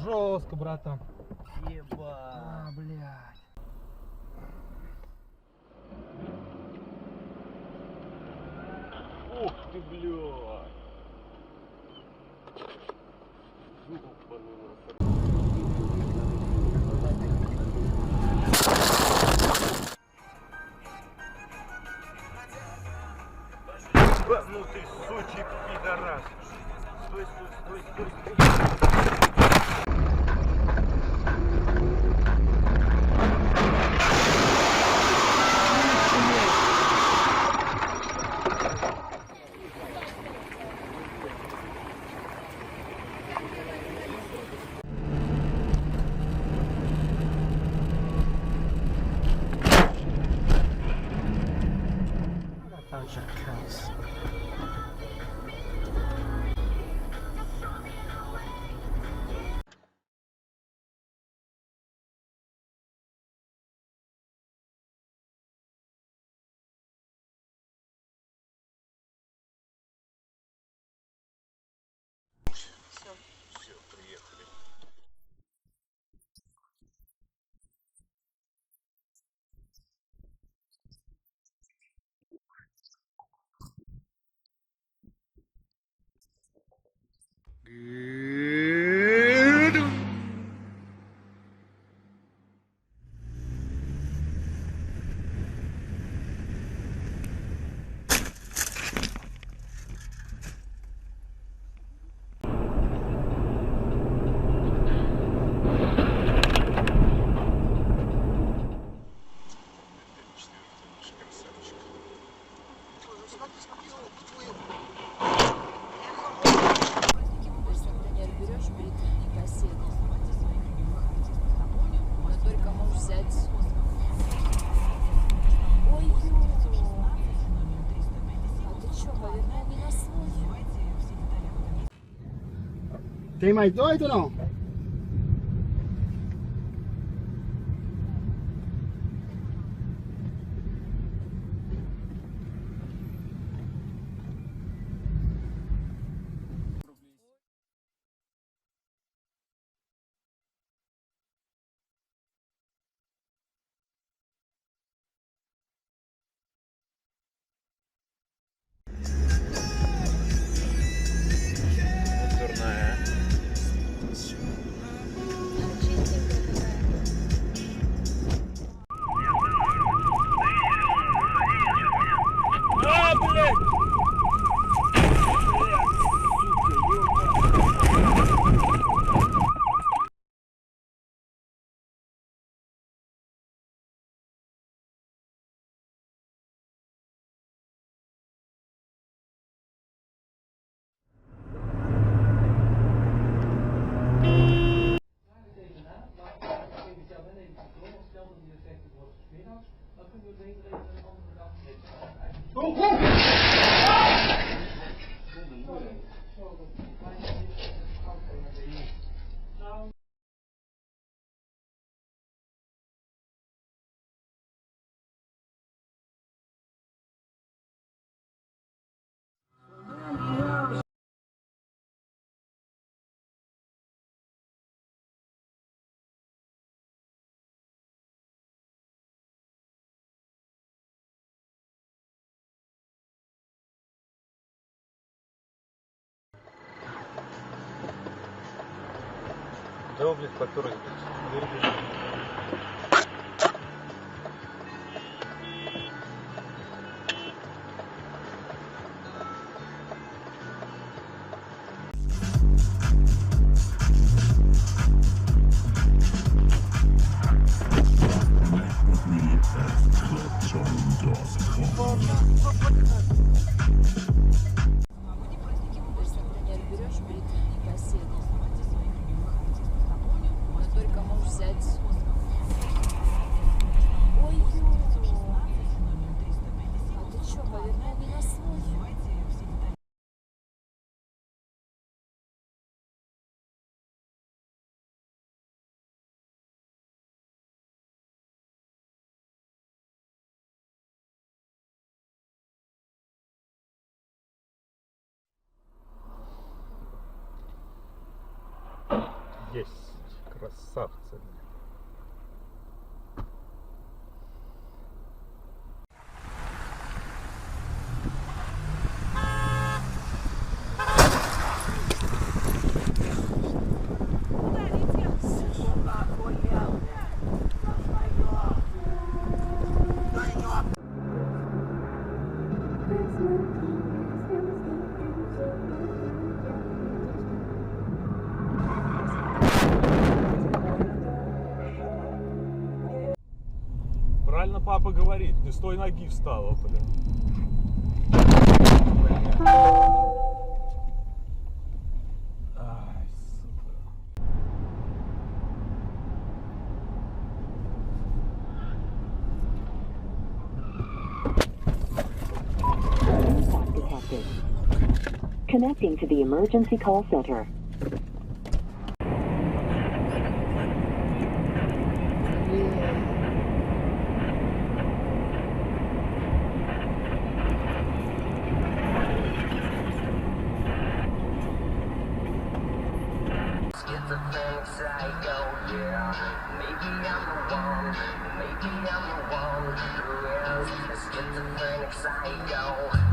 Жестко, братан. Еба. Блядь. Ух ты, блядь. Ёбаный насрать. Ну ты, сучий пидорас. Стой, стой, стой, стой. Bunch of cunts. Все, приехали. Например, берешь бритвенный кассет, но только можешь взять... Ой, а ты что, повернул не на свой? Tem mais dois ou não? Дурная. А, блядь! Oh, oh! Да, блядь, который тут. Есть, красавцы. Правильно папа говорит, не с той ноги встала, блин. Ай, сука. Impact detected. Connecting to the emergency call center. Schizophrenic psycho, yeah. Maybe I'm the one, maybe I'm the one who is a schizophrenic psycho.